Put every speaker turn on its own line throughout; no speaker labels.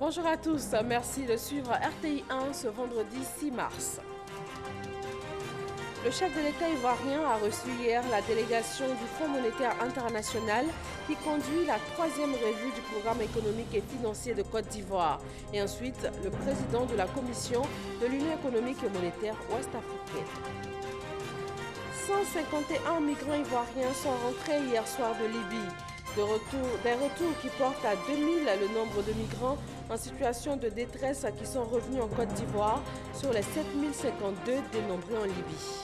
Bonjour à tous, merci de suivre RTI 1 ce vendredi 6 mars. Le chef de l'État ivoirien a reçu hier la délégation du Fonds monétaire international qui conduit la 3e revue du programme économique et financier de Côte d'Ivoire et ensuite le président de la commission de l'Union économique et monétaire ouest-africaine. 151 migrants ivoiriens sont rentrés hier soir de Libye. Des retours qui portent à 2000 le nombre de migrants en situation de détresse qui sont revenus en Côte d'Ivoire sur les 7052 dénombrés en Libye.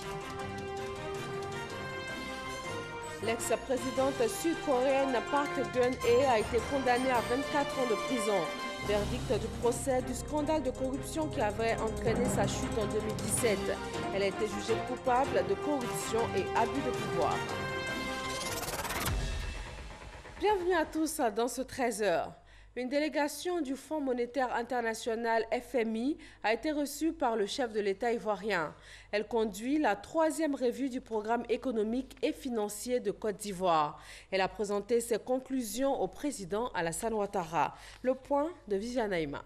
L'ex-présidente sud-coréenne Park Geun-hye a été condamnée à 24 ans de prison. Verdict du procès du scandale de corruption qui avait entraîné sa chute en 2017. Elle a été jugée coupable de corruption et abus de pouvoir. Bienvenue à tous dans ce 13h. Une délégation du Fonds monétaire international FMI a été reçue par le chef de l'État ivoirien. Elle conduit la 3e revue du programme économique et financier de Côte d'Ivoire. Elle a présenté ses conclusions au président Alassane Ouattara. Le point de Viviane Aïma.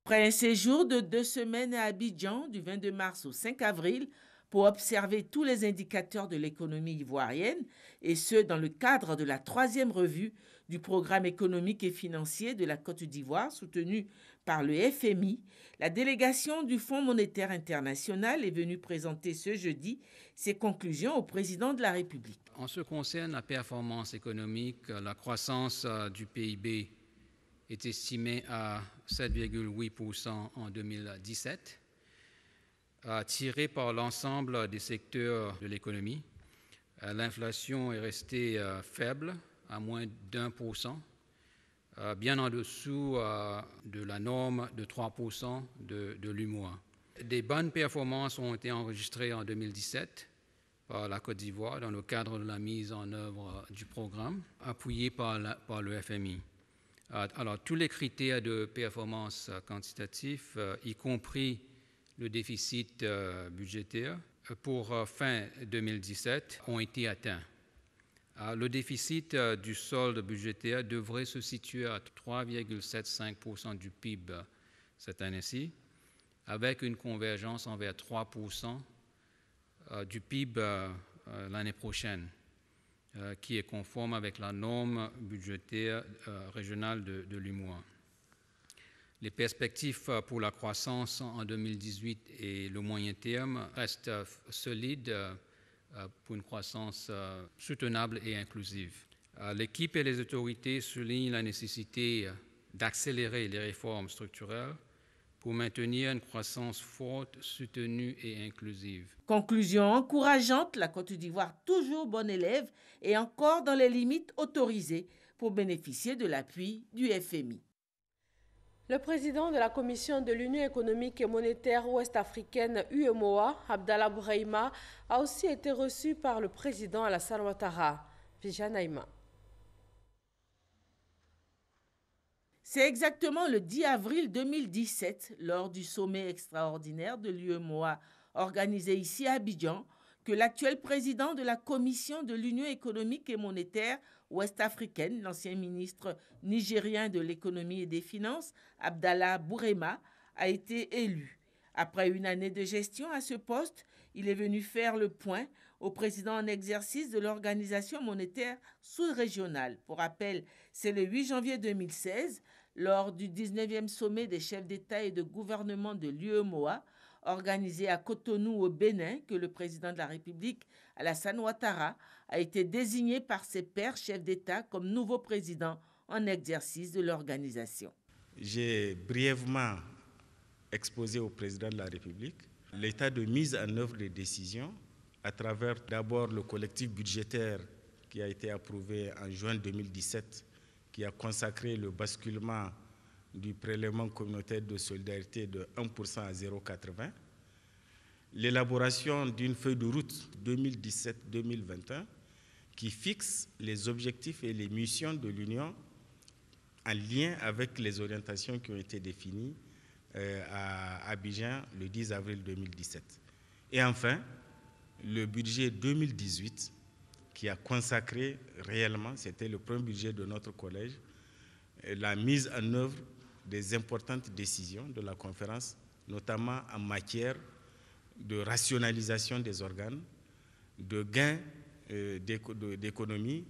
Après un séjour de 2 semaines à Abidjan, du 22 mars au 5 avril, pour observer tous les indicateurs de l'économie ivoirienne, et ce, dans le cadre de la 3e revue du programme économique et financier de la Côte d'Ivoire, soutenue par le FMI, la délégation du Fonds monétaire international est venue présenter ce jeudi ses conclusions au président de la République.
En ce qui concerne la performance économique, la croissance du PIB est estimée à 7,8% en 2017. Tiré par l'ensemble des secteurs de l'économie. L'inflation est restée faible, à moins d'1%, bien en dessous de la norme de 3% de l'UMOA. Des bonnes performances ont été enregistrées en 2017 par la Côte d'Ivoire dans le cadre de la mise en œuvre du programme, appuyé par le FMI. Alors, tous les critères de performance quantitatifs, y compris le déficit budgétaire pour fin 2017 ont été atteints. Le déficit du solde budgétaire devrait se situer à 3,75% du PIB cette année-ci, avec une convergence envers 3% du PIB l'année prochaine, qui est conforme avec la norme budgétaire régionale de l'UMOA. Les perspectives pour la croissance en 2018 et le moyen terme restent solides pour une croissance soutenable et inclusive. L'équipe et les autorités soulignent la nécessité d'accélérer les réformes structurelles pour maintenir une croissance forte, soutenue et inclusive.
Conclusion encourageante, la Côte d'Ivoire toujours bonne élève et encore dans les limites autorisées pour bénéficier de l'appui du FMI.
Le président de la Commission de l'Union économique et monétaire ouest-africaine UEMOA, Abdallah Bourahima, a aussi été reçu par le président Alassane Ouattara. Viviane Aïma.
C'est exactement le 10 avril 2017, lors du sommet extraordinaire de l'UEMOA organisé ici à Abidjan, que l'actuel président de la Commission de l'Union économique et monétaire ouest-africaine, l'ancien ministre nigérien de l'économie et des finances, Abdallah Bourahima, a été élu. Après une année de gestion à ce poste, il est venu faire le point au président en exercice de l'Organisation monétaire sous-régionale. Pour rappel, c'est le 8 janvier 2016, lors du 19e sommet des chefs d'État et de gouvernement de l'UEMOA, organisé à Cotonou au Bénin, que le président de la République, Alassane Ouattara, a été désigné par ses pairs chefs d'État comme nouveau président en exercice de l'organisation.
J'ai brièvement exposé au président de la République l'état de mise en œuvre des décisions à travers d'abord le collectif budgétaire qui a été approuvé en juin 2017, qui a consacré le basculement du prélèvement communautaire de solidarité de 1% à 0,80, l'élaboration d'une feuille de route 2017-2021 qui fixe les objectifs et les missions de l'Union en lien avec les orientations qui ont été définies à Abidjan le 10 avril 2017. Et enfin, le budget 2018 qui a consacré réellement, c'était le premier budget de notre collège, la mise en œuvre des importantes décisions de la conférence, notamment en matière de rationalisation des organes, de gains d'économie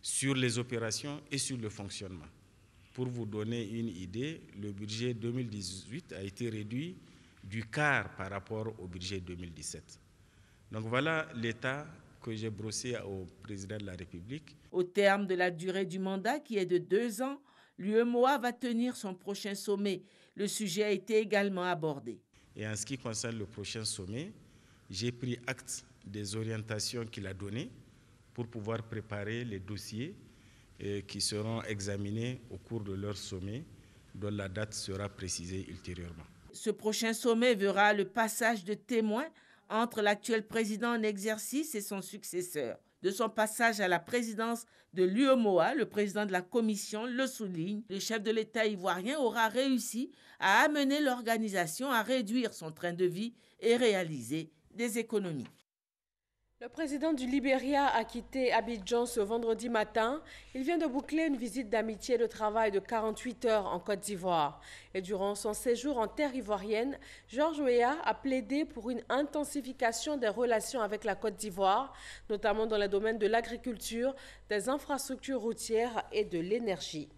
sur les opérations et sur le fonctionnement. Pour vous donner une idée, le budget 2018 a été réduit du quart par rapport au budget 2017. Donc voilà l'état que j'ai brossé au président de la République.
Au terme de la durée du mandat, qui est de 2 ans, l'UEMOA va tenir son prochain sommet. Le sujet a été également abordé.
Et en ce qui concerne le prochain sommet, j'ai pris acte des orientations qu'il a données pour pouvoir préparer les dossiers qui seront examinés au cours de leur sommet, dont la date sera précisée ultérieurement.
Ce prochain sommet verra le passage de témoins entre l'actuel président en exercice et son successeur. De son passage à la présidence de l'UEMOA, le président de la commission le souligne, le chef de l'État ivoirien aura réussi à amener l'organisation à réduire son train de vie et réaliser des économies.
Le président du Libéria a quitté Abidjan ce vendredi matin. Il vient de boucler une visite d'amitié et de travail de 48 heures en Côte d'Ivoire. Et durant son séjour en terre ivoirienne, Georges Weah a plaidé pour une intensification des relations avec la Côte d'Ivoire, notamment dans les domaines de l'agriculture, des infrastructures routières et de l'énergie.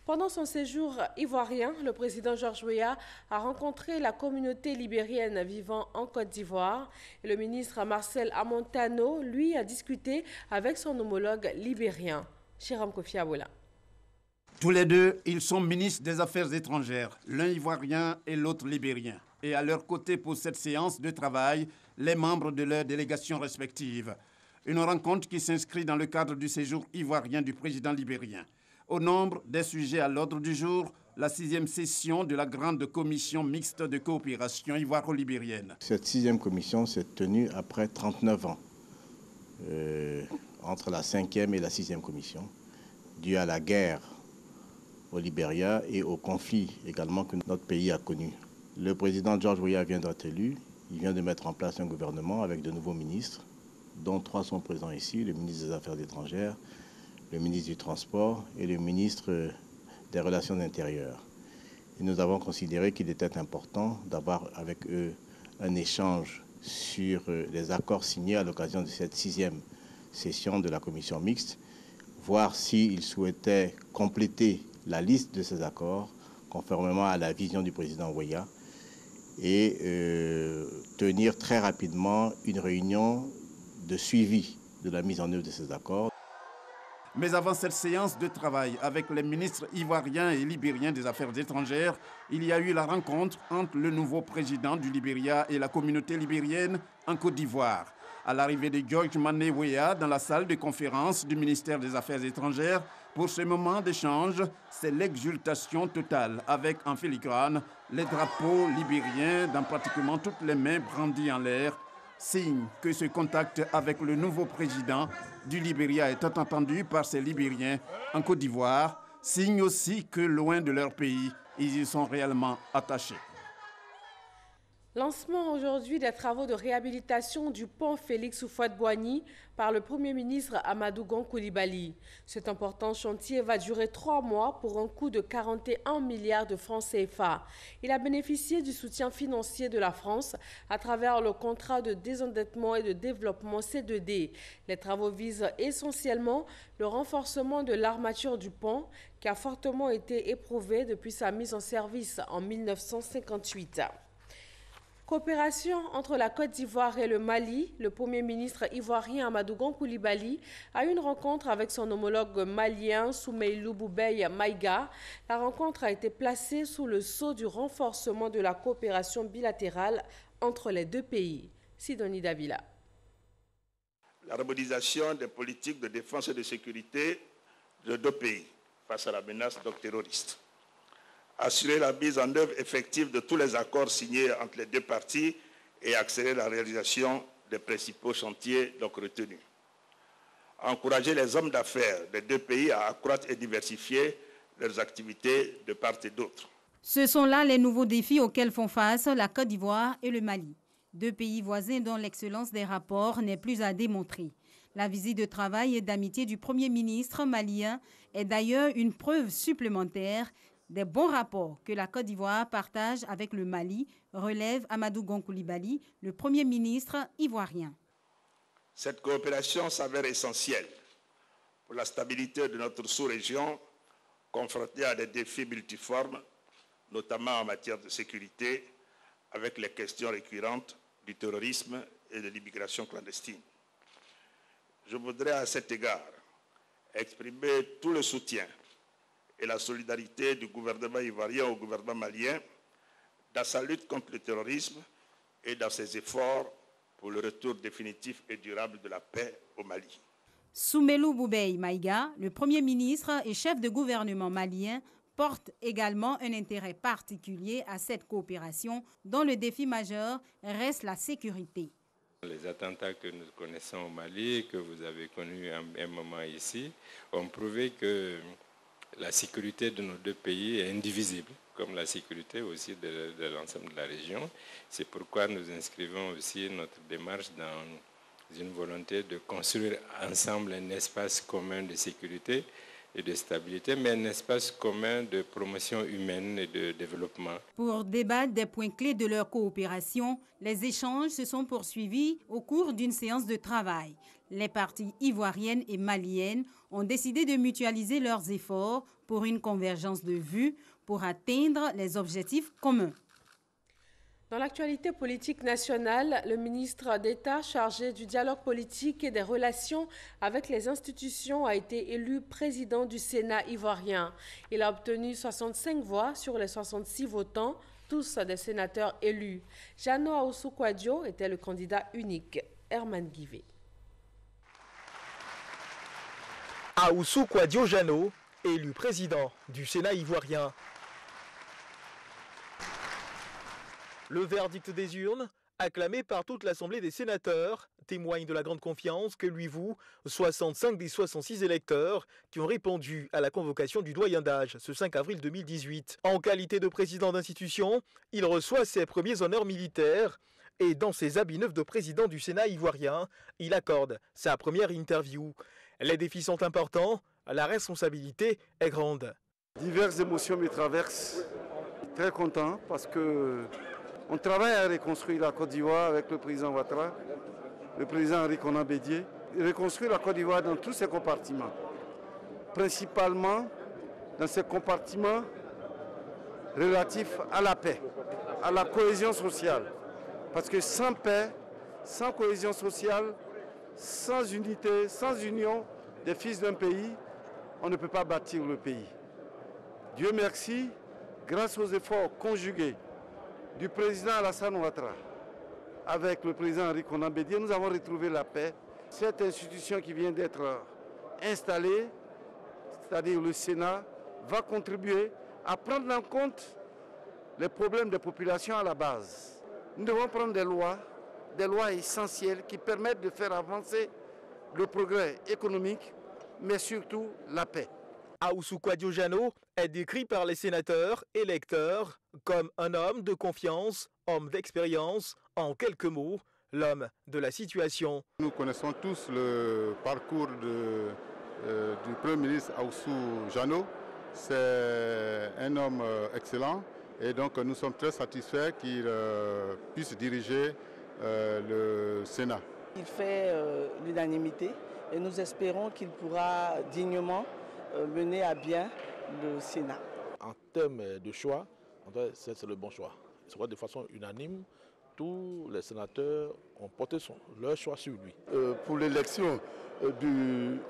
Pendant son séjour ivoirien, le président Georges Weah a rencontré la communauté libérienne vivant en Côte d'Ivoire. Et le ministre Marcel Amontano, lui, a discuté avec son homologue libérien, Chiram Kofi Abola.
Tous les deux, ils sont ministres des Affaires étrangères, l'un ivoirien et l'autre libérien. Et à leur côté pour cette séance de travail, les membres de leurs délégations respectives. Une rencontre qui s'inscrit dans le cadre du séjour ivoirien du président libérien. Au nombre des sujets à l'ordre du jour, la 6e session de la grande commission mixte de coopération ivoiro-libérienne.
Cette 6e commission s'est tenue après 39 ans, entre la 5e et la 6e commission, due à la guerre au Libéria et au conflit également que notre pays a connu. Le président Georges Weah vient d'être élu, il vient de mettre en place un gouvernement avec de nouveaux ministres, dont 3 sont présents ici, le ministre des Affaires étrangères, le ministre du Transport et le ministre des Relations intérieures. Et nous avons considéré qu'il était important d'avoir avec eux un échange sur les accords signés à l'occasion de cette 6e session de la commission mixte, voir s'ils souhaitaient compléter la liste de ces accords conformément à la vision du président Weah et tenir très rapidement une réunion de suivi de la mise en œuvre de ces accords.
Mais avant cette séance de travail avec les ministres ivoiriens et libériens des Affaires étrangères, il y a eu la rencontre entre le nouveau président du Libéria et la communauté libérienne en Côte d'Ivoire. À l'arrivée de Georges Mané Weah dans la salle de conférence du ministère des Affaires étrangères, pour ce moment d'échange, c'est l'exultation totale avec en filigrane les drapeaux libériens dans pratiquement toutes les mains brandies en l'air, signe que ce contact avec le nouveau président du Libéria est entendu par ces Libériens en Côte d'Ivoire, signe aussi que loin de leur pays, ils y sont réellement attachés.
Lancement aujourd'hui des travaux de réhabilitation du pont Félix Houphouët-Boigny par le Premier ministre Amadou Gon Coulibaly. Cet important chantier va durer 3 mois pour un coût de 41 milliards de francs CFA. Il a bénéficié du soutien financier de la France à travers le contrat de désendettement et de développement C2D. Les travaux visent essentiellement le renforcement de l'armature du pont qui a fortement été éprouvé depuis sa mise en service en 1958. Coopération entre la Côte d'Ivoire et le Mali. Le Premier ministre ivoirien Amadou Gon Coulibaly a eu une rencontre avec son homologue malien Soumeylou Boubeye Maïga. La rencontre a été placée sous le sceau du renforcement de la coopération bilatérale entre les deux pays. Sidonie Davila.
La harmonisation des politiques de défense et de sécurité de deux pays face à la menace terroriste. Assurer la mise en œuvre effective de tous les accords signés entre les deux parties et accélérer la réalisation des principaux chantiers retenus. Encourager les hommes d'affaires des deux pays à accroître et diversifier leurs activités de part et d'autre.
Ce sont là les nouveaux défis auxquels font face la Côte d'Ivoire et le Mali. Deux pays voisins dont l'excellence des rapports n'est plus à démontrer. La visite de travail et d'amitié du Premier ministre malien est d'ailleurs une preuve supplémentaire Des bons rapports que la Côte d'Ivoire partage avec le Mali, relève Amadou Gon Coulibaly, le Premier ministre ivoirien.
Cette coopération s'avère essentielle pour la stabilité de notre sous-région, confrontée à des défis multiformes, notamment en matière de sécurité, avec les questions récurrentes du terrorisme et de l'immigration clandestine. Je voudrais à cet égard exprimer tout le soutien et la solidarité du gouvernement ivoirien au gouvernement malien dans sa lutte contre le terrorisme et dans ses efforts pour le retour définitif et durable de la paix au Mali.
Soumelou Boubèye Maïga, le Premier ministre et chef de gouvernement malien, porte également un intérêt particulier à cette coopération dont le défi majeur reste la sécurité.
Les attentats que nous connaissons au Mali, que vous avez connus un moment ici, ont prouvé que la sécurité de nos deux pays est indivisible, comme la sécurité aussi de l'ensemble de la région. C'est pourquoi nous inscrivons aussi notre démarche dans une volonté de construire ensemble un espace commun de sécurité et de stabilité, mais un espace commun de promotion humaine et de développement.
Pour débattre des points clés de leur coopération, les échanges se sont poursuivis au cours d'une séance de travail. Les parties ivoiriennes et maliennes ont décidé de mutualiser leurs efforts pour une convergence de vues pour atteindre les objectifs communs.
Dans l'actualité politique nationale, le ministre d'État chargé du dialogue politique et des relations avec les institutions a été élu président du Sénat ivoirien. Il a obtenu 65 voix sur les 66 votants, tous des sénateurs élus. Jano Aoussou Kouadio était le candidat unique. Herman Guivet.
Aoussou Kouadio Jano, élu président du Sénat ivoirien. Le verdict des urnes, acclamé par toute l'Assemblée des sénateurs, témoigne de la grande confiance que lui vouent 65 des 66 électeurs qui ont répondu à la convocation du doyen d'âge ce 5 avril 2018. En qualité de président d'institution, il reçoit ses premiers honneurs militaires et dans ses habits neufs de président du Sénat ivoirien, il accorde sa première interview. Les défis sont importants, la responsabilité est grande.
Diverses émotions me traversent. Très content parce que on travaille à reconstruire la Côte d'Ivoire avec le président Ouattara, le président Henri Konan Bédié, reconstruire la Côte d'Ivoire dans tous ses compartiments, principalement dans ces compartiments relatifs à la paix, à la cohésion sociale. Parce que sans paix, sans cohésion sociale, sans unité, sans union des fils d'un pays, on ne peut pas bâtir le pays. Dieu merci, grâce aux efforts conjugués du président Alassane Ouattara avec le président Henri Konan Bédié, nous avons retrouvé la paix. Cette institution qui vient d'être installée, c'est-à-dire le Sénat, va contribuer à prendre en compte les problèmes des populations à la base. Nous devons prendre des lois essentielles qui permettent de faire avancer le progrès économique, mais surtout la paix.
Aoussou Kouadio Jano est décrit par les sénateurs électeurs comme un homme de confiance, homme d'expérience, en quelques mots, l'homme de la situation.
Nous connaissons tous le parcours du Premier ministre Aoussou Jano. C'est un homme excellent et donc nous sommes très satisfaits qu'il puisse diriger le Sénat.
Il fait l'unanimité et nous espérons qu'il pourra dignement mener à bien le Sénat.
En termes de choix, c'est le bon choix. De façon unanime, tous les sénateurs ont porté leur choix sur lui.
Pour l'élection du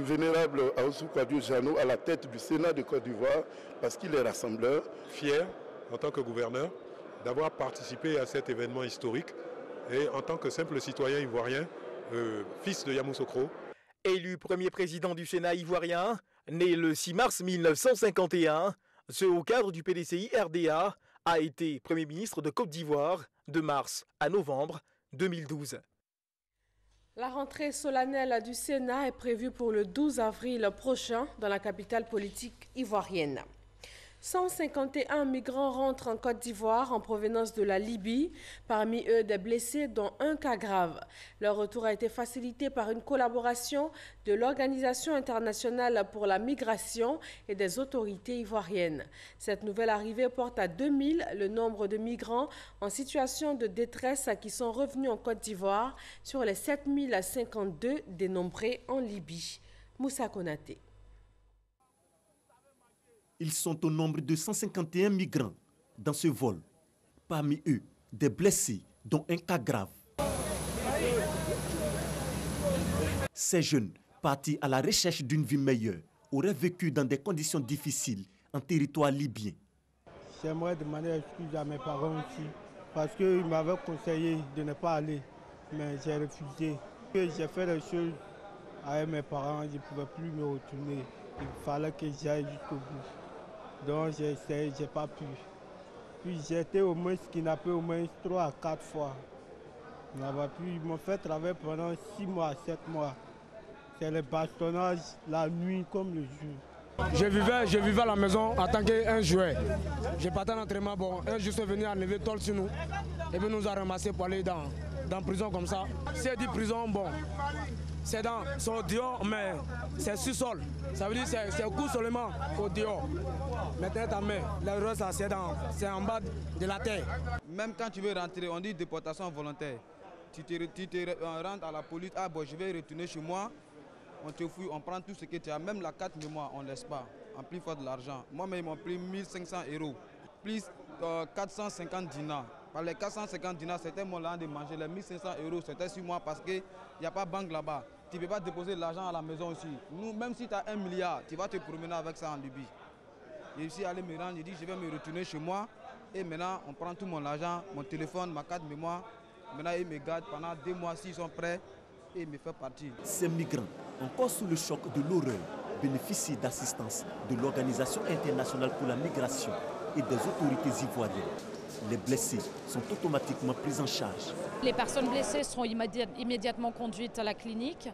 vénérable Aoussou Kouadio Jano à la tête du Sénat de Côte d'Ivoire, parce qu'il est rassembleur.
Fier, en tant que gouverneur, d'avoir participé à cet événement historique et en tant que simple citoyen ivoirien, fils de Yamoussoukro.
Élu premier président du Sénat ivoirien, né le 6 mars 1951, ce haut cadre du PDCI RDA a été Premier ministre de Côte d'Ivoire de mars à novembre 2012.
La rentrée solennelle du Sénat est prévue pour le 12 avril prochain dans la capitale politique ivoirienne. 151 migrants rentrent en Côte d'Ivoire en provenance de la Libye, parmi eux des blessés dont un cas grave. Leur retour a été facilité par une collaboration de l'Organisation internationale pour la migration et des autorités ivoiriennes. Cette nouvelle arrivée porte à 2000 le nombre de migrants en situation de détresse qui sont revenus en Côte d'Ivoire sur les 7052 dénombrés en Libye. Moussa Konaté.
Ils sont au nombre de 151 migrants dans ce vol. Parmi eux, des blessés, dont un cas grave. Ces jeunes, partis à la recherche d'une vie meilleure, auraient vécu dans des conditions difficiles en territoire libyen.
J'aimerais demander excuse à mes parents aussi, parce qu'ils m'avaient conseillé de ne pas aller, mais j'ai refusé. J'ai fait les choses avec mes parents, je ne pouvais plus me retourner. Il fallait que j'aille jusqu'au bout. Donc j'ai essayé, je n'ai pas pu. Puis j'ai été au moins kidnappé au moins 3 à 4 fois. Ils m'ont fait travailler pendant 6 mois à 7 mois. C'est le bastonnage la nuit comme le jour.
Je vivais à la maison en tant qu'un jouet. Je partais en entraînement, bon, un jour c'est venu enlever tol sur nous. Et puis nous a ramassé pour aller dans la prison comme ça. C'est dit prison, bon, c'est au dehors, mais c'est sous-sol. Ça veut dire que c'est au coup seulement au dehors. Maintenant ta main, le reste c'est en bas de la terre.
Même quand tu veux rentrer, on dit déportation volontaire. Tu te rentres à la police, ah bon, je vais retourner chez moi. On te fouille, on prend tout ce que tu as, même la carte mémoire, on ne laisse pas. En plus, il faut de l'argent. Moi-même, ils m'ont pris 1500 €, plus 450 dinars. Par les 450 dinars, c'était mon land de manger. Les 1500 €, c'était sur moi parce qu'il n'y a pas de banque là-bas. Tu ne peux pas déposer de l'argent à la maison aussi. Nous, même si tu as 1 milliard, tu vas te promener avec ça en Libye. Je suis allé me rendre, j'ai dit je vais me retourner chez moi. Et maintenant, on prend tout mon argent, mon téléphone, ma carte mémoire. Maintenant, ils me gardent pendant 2 mois s'ils sont prêts et ils me font partir.
Ces migrants, encore sous le choc de l'horreur, bénéficient d'assistance de l'Organisation internationale pour la migration et des autorités ivoiriennes. Les blessés sont automatiquement pris en charge.
Les personnes blessées seront immédiatement conduites à la clinique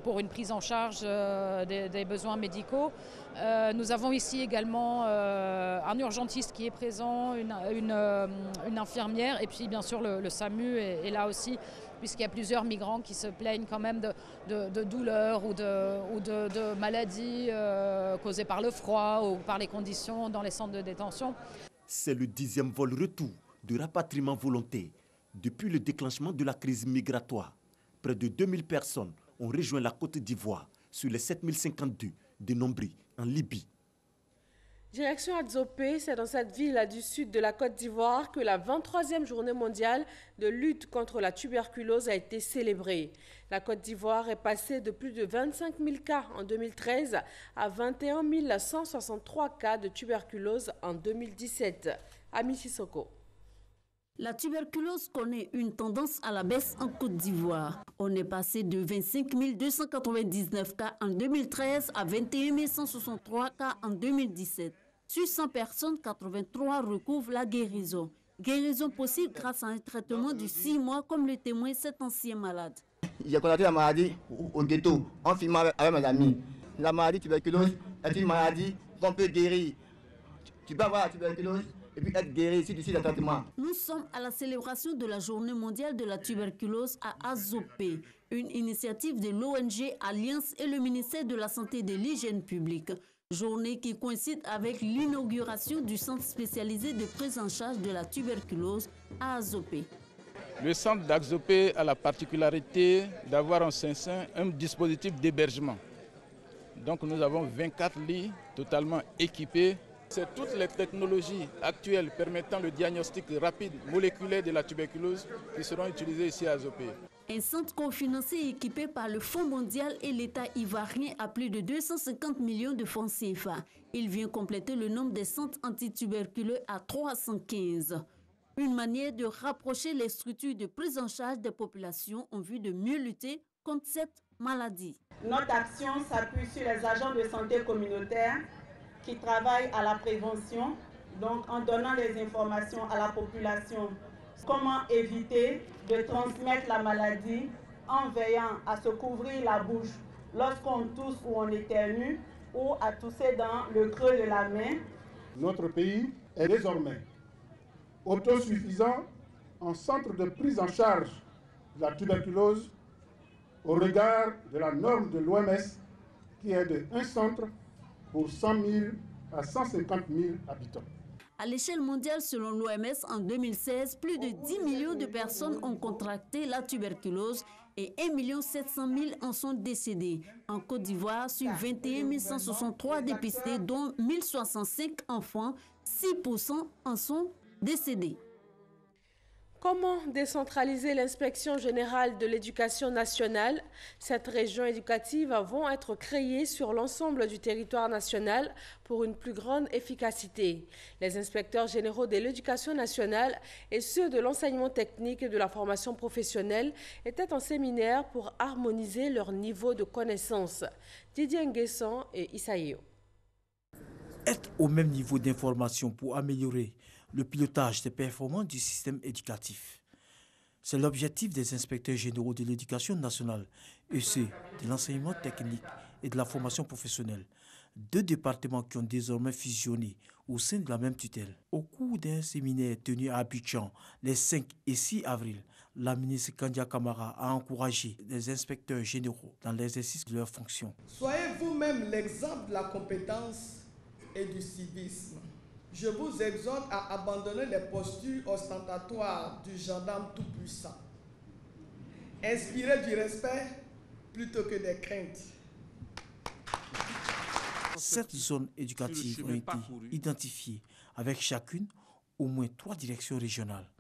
pour une prise en charge des besoins médicaux. Nous avons ici également un urgentiste qui est présent, une infirmière et puis bien sûr le SAMU est là aussi, puisqu'il y a plusieurs migrants qui se plaignent quand même de douleurs ou de maladies causées par le froid ou par les conditions dans les centres de détention.
C'est le 10e vol retour de rapatriement volontaire depuis le déclenchement de la crise migratoire. Près de 2000 personnes ont rejoint la Côte d'Ivoire sur les 7052 dénombrés en Libye.
Direction Adzopé, c'est dans cette ville du sud de la Côte d'Ivoire que la 23e journée mondiale de lutte contre la tuberculose a été célébrée. La Côte d'Ivoire est passée de plus de 25 000 cas en 2013 à 21 163 cas de tuberculose en 2017. Ami Sissoko.
La tuberculose connaît une tendance à la baisse en Côte d'Ivoire. On est passé de 25 299 cas en 2013 à 21 163 cas en 2017. Sur 100 personnes, 83 recouvrent la guérison. Guérison possible grâce à un traitement de 6 mois, comme le témoigne cet ancien malade.
J'ai constaté la maladie au ghetto, en filmant avec mes amis. La maladie tuberculose est une maladie qu'on peut guérir. Tu peux avoir la tuberculose et puis être guéri si tu suis le traitement.
Nous sommes à la célébration de la Journée mondiale de la tuberculose à Adzopé, une initiative de l'ONG Alliance et le ministère de la Santé et de l'Hygiène publique. Journée qui coïncide avec l'inauguration du centre spécialisé de prise en charge de la tuberculose à Adzopé.
Le centre d'Adzopé a la particularité d'avoir en sein un dispositif d'hébergement. Donc nous avons 24 lits totalement équipés. C'est toutes les technologies actuelles permettant le diagnostic rapide moléculaire de la tuberculose qui seront utilisées ici à Adzopé.
Un centre cofinancé équipé par le Fonds mondial et l'État ivoirien à plus de 250 millions de francs CFA. Il vient compléter le nombre des centres antituberculeux à 315. Une manière de rapprocher les structures de prise en charge des populations en vue de mieux lutter contre cette maladie.
Notre action s'appuie sur les agents de santé communautaire qui travaillent à la prévention, donc en donnant les informations à la population. Comment éviter de transmettre la maladie en veillant à se couvrir la bouche lorsqu'on tousse ou on éternue ou à tousser dans le creux de la main.
Notre pays est désormais autosuffisant en centre de prise en charge de la tuberculose au regard de la norme de l'OMS qui est de 1 centre pour 100 000 à 150 000 habitants.
À l'échelle mondiale, selon l'OMS, en 2016, plus de 10 millions de personnes ont contracté la tuberculose et 1 700 000 en sont décédés. En Côte d'Ivoire, sur 21 163 dépistés, dont 1065 enfants, 6% en sont décédés.
Comment décentraliser l'inspection générale de l'éducation nationale? Cette région éducative vont être créées sur l'ensemble du territoire national pour une plus grande efficacité. Les inspecteurs généraux de l'éducation nationale et ceux de l'enseignement technique et de la formation professionnelle étaient en séminaire pour harmoniser leur niveau de connaissance. Didier Nguessan et Issaïo.
Être au même niveau d'information pour améliorer le pilotage des performances du système éducatif. C'est l'objectif des inspecteurs généraux de l'éducation nationale et ceux de l'enseignement technique et de la formation professionnelle, deux départements qui ont désormais fusionné au sein de la même tutelle. Au cours d'un séminaire tenu à Abidjan les 5 et 6 avril, la ministre Kandia Kamara a encouragé les inspecteurs généraux dans l'exercice de leurs fonctions.
Soyez vous-même l'exemple de la compétence et du civisme. Je vous exhorte à abandonner les postures ostentatoires du gendarme tout-puissant. Inspirez du respect plutôt que des craintes.
7 zones éducatives ont été identifiées avec chacune au moins 3 directions régionales.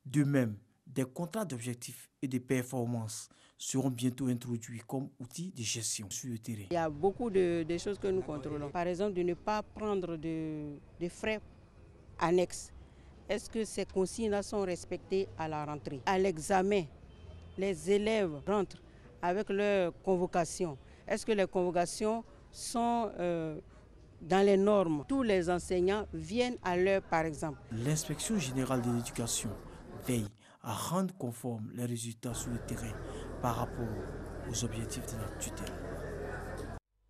De même, des contrats d'objectifs et de performance seront bientôt introduits comme outils de gestion sur le terrain.
Il y a beaucoup de choses que nous contrôlons. Par exemple, de ne pas prendre de frais annexes. Est-ce que ces consignes sont respectées à la rentrée? À l'examen, les élèves rentrent avec leur convocation. Est-ce que les convocations sont dans les normes? Tous les enseignants viennent à l'heure, par exemple.
L'inspection générale de l'éducation veille à rendre conformes les résultats sur le terrain par rapport aux objectifs de la tutelle.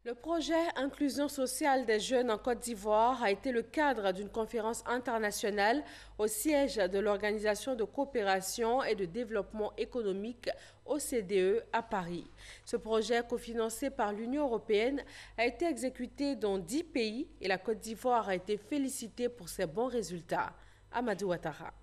Le projet Inclusion sociale des jeunes en Côte d'Ivoire a été le cadre d'une conférence internationale au siège de l'Organisation de coopération et de développement économique OCDE à Paris. Ce projet, cofinancé par l'Union européenne, a été exécuté dans 10 pays et la Côte d'Ivoire a été félicitée pour ses bons résultats. Amadou Ouattara.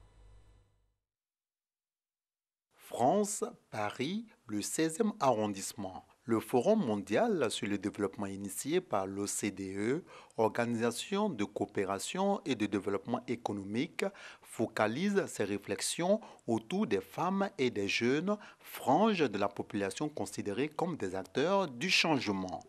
France, Paris, le 16e arrondissement. Le Forum mondial sur le développement initié par l'OCDE, Organisation de coopération et de développement économique, focalise ses réflexions autour des femmes et des jeunes, franges de la population considérées comme des acteurs du changement.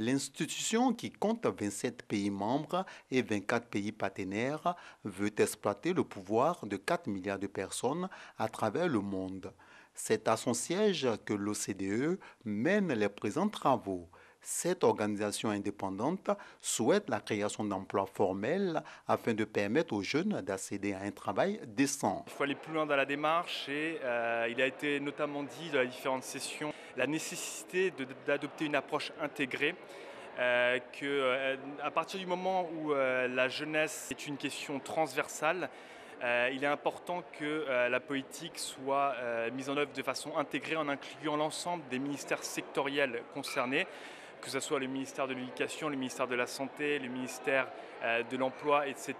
L'institution, qui compte 27 pays membres et 24 pays partenaires, veut exploiter le pouvoir de 4 milliards de personnes à travers le monde. C'est à son siège que l'OCDE mène les présents travaux. Cette organisation indépendante souhaite la création d'emplois formels afin de permettre aux jeunes d'accéder à un travail décent.
Il faut aller plus loin dans la démarche et il a été notamment dit dans les différentes sessions la nécessité d'adopter une approche intégrée. À partir du moment où la jeunesse est une question transversale, il est important que la politique soit mise en œuvre de façon intégrée en incluant l'ensemble des ministères sectoriels concernés, que ce soit le ministère de l'Éducation, le ministère de la Santé, le ministère de l'Emploi, etc.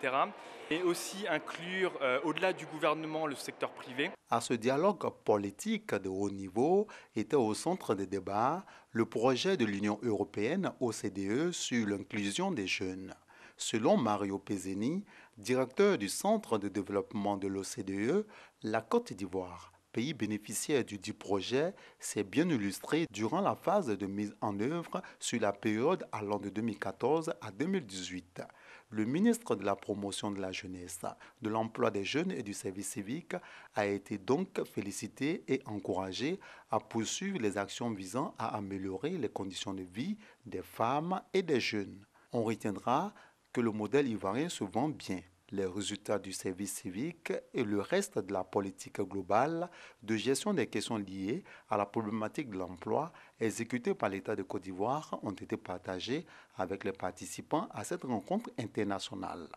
Et aussi inclure, au-delà du gouvernement, le secteur privé.
À ce dialogue politique de haut niveau était au centre des débats le projet de l'Union européenne OCDE sur l'inclusion des jeunes. Selon Mario Pezzeni, directeur du Centre de développement de l'OCDE, la Côte d'Ivoire, pays bénéficiaire du dit projet, s'est bien illustré durant la phase de mise en œuvre sur la période allant de 2014 à 2018. Le ministre de la Promotion de la Jeunesse, de l'Emploi des Jeunes et du Service civique a été donc félicité et encouragé à poursuivre les actions visant à améliorer les conditions de vie des femmes et des jeunes. On retiendra que le modèle ivoirien se vend bien. les résultats du service civique et le reste de la politique globale de gestion des questions liées à la problématique de l'emploi exécutée par l'État de Côte d'Ivoire ont été partagés avec les participants à cette rencontre internationale.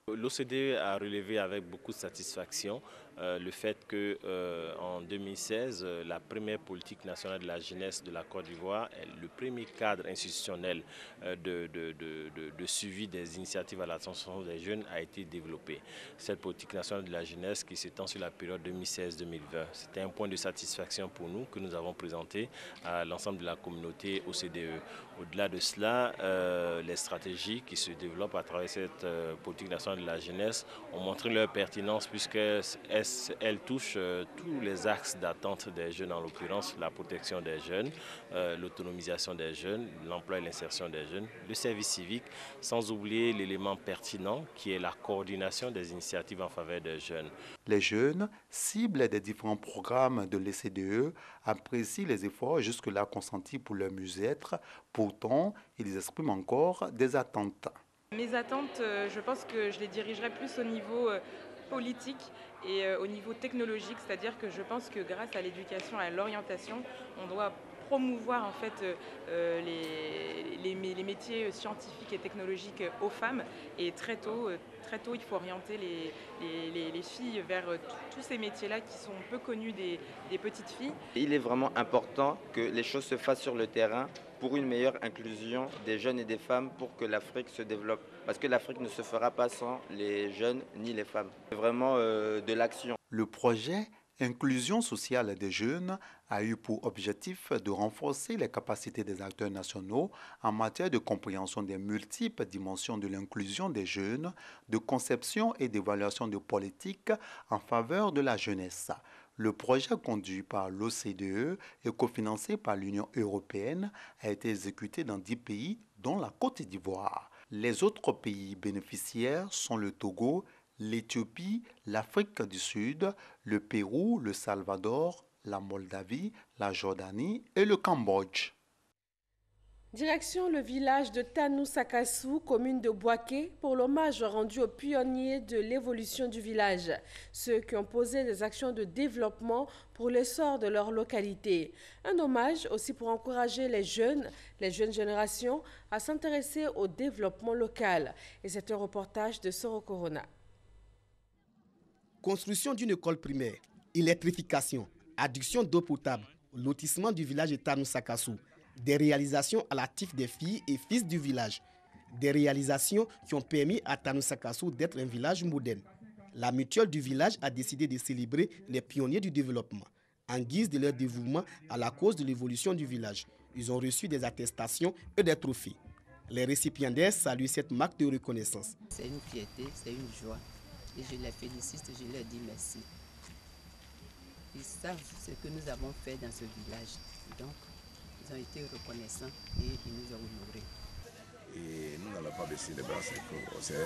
L'OCDE a relevé avec beaucoup de satisfaction le fait qu'en 2016, la première politique nationale de la jeunesse de la Côte d'Ivoire, le premier cadre institutionnel de suivi des initiatives à l'attention des jeunes a été développé. Cette politique nationale de la jeunesse qui s'étend sur la période 2016-2020, c'était un point de satisfaction pour nous que nous avons présenté à l'ensemble de la communauté OCDE. Au-delà de cela, les stratégies qui se développent à travers cette politique nationale de la jeunesse ont montré leur pertinence puisqu'elles touchent tous les axes d'attente des jeunes, en l'occurrence la protection des jeunes, l'autonomisation des jeunes, l'emploi et l'insertion des jeunes, le service civique, sans oublier l'élément pertinent qui est la coordination des initiatives en faveur des jeunes.
Les jeunes, cibles des différents programmes de l'OCDE, apprécient les efforts jusque-là consentis pour leur mieux-être. Pourtant, ils expriment encore des attentes.
Mes attentes, je pense que je les dirigerai plus au niveau politique et au niveau technologique, c'est-à-dire que je pense que grâce à l'éducation et à l'orientation, on doit promouvoir en fait les métiers scientifiques et technologiques aux femmes, et très tôt il faut orienter les filles vers tous ces métiers-là qui sont peu connus des petites filles.
Il est vraiment important que les choses se fassent sur le terrain pour une meilleure inclusion des jeunes et des femmes pour que l'Afrique se développe. Parce que l'Afrique ne se fera pas sans les jeunes ni les femmes. C'est vraiment de l'action.
Le projet Inclusion sociale des jeunes a eu pour objectif de renforcer les capacités des acteurs nationaux en matière de compréhension des multiples dimensions de l'inclusion des jeunes, de conception et d'évaluation de politiques en faveur de la jeunesse. Le projet conduit par l'OCDE et cofinancé par l'Union européenne a été exécuté dans 10 pays, dont la Côte d'Ivoire. Les autres pays bénéficiaires sont le Togo, l'Éthiopie, l'Afrique du Sud, le Pérou, le Salvador, la Moldavie, la Jordanie et le Cambodge.
Direction le village de Tanou-Sakassou, commune de Boaké, pour l'hommage rendu aux pionniers de l'évolution du village, ceux qui ont posé des actions de développement pour l'essor de leur localité. Un hommage aussi pour encourager les jeunes générations à s'intéresser au développement local. Et c'est un reportage de Soro Corona.
Construction d'une école primaire, électrification, adduction d'eau potable, lotissement du village de Tanou-Sakassou, des réalisations à l'actif des filles et fils du village, des réalisations qui ont permis à Tanou-Sakassou d'être un village moderne. La mutuelle du village a décidé de célébrer les pionniers du développement, en guise de leur dévouement à la cause de l'évolution du village. Ils ont reçu des attestations et des trophées. Les récipiendaires saluent cette marque de reconnaissance.
C'est une fierté, c'est une joie. Et je les félicite, je leur dis merci. Ils savent ce que nous avons fait dans ce village. Donc, ils ont été reconnaissants et ils nous ont honorés.
Et nous n'allons pas baisser les bras, c'est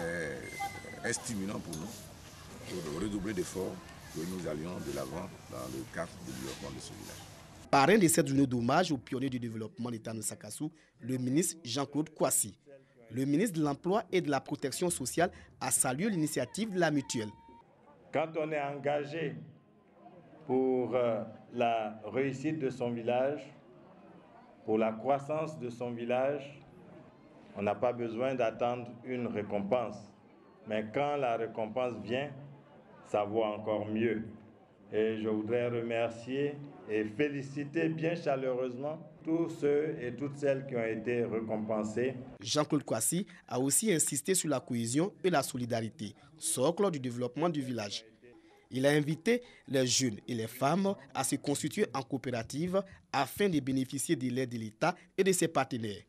un stimulant pour nous, pour redoubler d'efforts, que nous allions de l'avant dans le cadre du développement de ce village.
Parrain de cette journée d'hommage aux pionniers du développement de Tanou-Sakassou, le ministre Jean-Claude Kouassi. Le ministre de l'Emploi et de la Protection sociale a salué l'initiative de la mutuelle.
Quand on est engagé pour la réussite de son village, pour la croissance de son village, on n'a pas besoin d'attendre une récompense. Mais quand la récompense vient, ça vaut encore mieux. Et je voudrais remercier et féliciter bien chaleureusement tous ceux et toutes celles qui ont été récompensés.
Jean-Claude Kouassi a aussi insisté sur la cohésion et la solidarité, socle du développement du village. Il a invité les jeunes et les femmes à se constituer en coopérative afin de bénéficier de l'aide de l'État et de ses partenaires.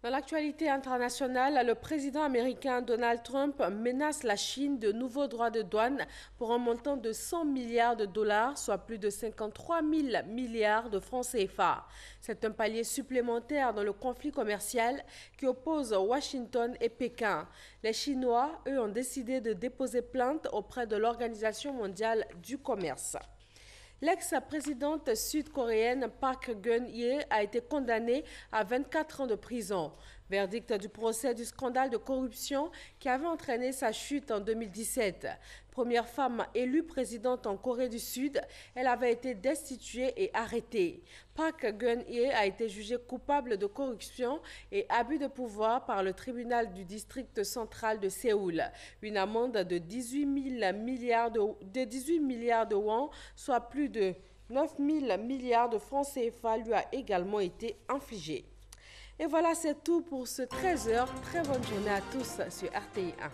Dans l'actualité internationale, le président américain Donald Trump menace la Chine de nouveaux droits de douane pour un montant de 100 milliards de dollars, soit plus de 53 000 milliards de francs CFA. C'est un palier supplémentaire dans le conflit commercial qui oppose Washington et Pékin. Les Chinois, eux, ont décidé de déposer plainte auprès de l'Organisation mondiale du commerce. L'ex-présidente sud-coréenne Park Geun-hye a été condamnée à 24 ans de prison. Verdict du procès du scandale de corruption qui avait entraîné sa chute en 2017. Première femme élue présidente en Corée du Sud, elle avait été destituée et arrêtée. Park Geun-hye a été jugé coupable de corruption et abus de pouvoir par le tribunal du district central de Séoul. Une amende de 18 milliards de won, soit plus de 9 000 milliards de francs CFA, lui a également été infligée. Et voilà, c'est tout pour ce 13h. Très bonne journée à tous sur RTI 1.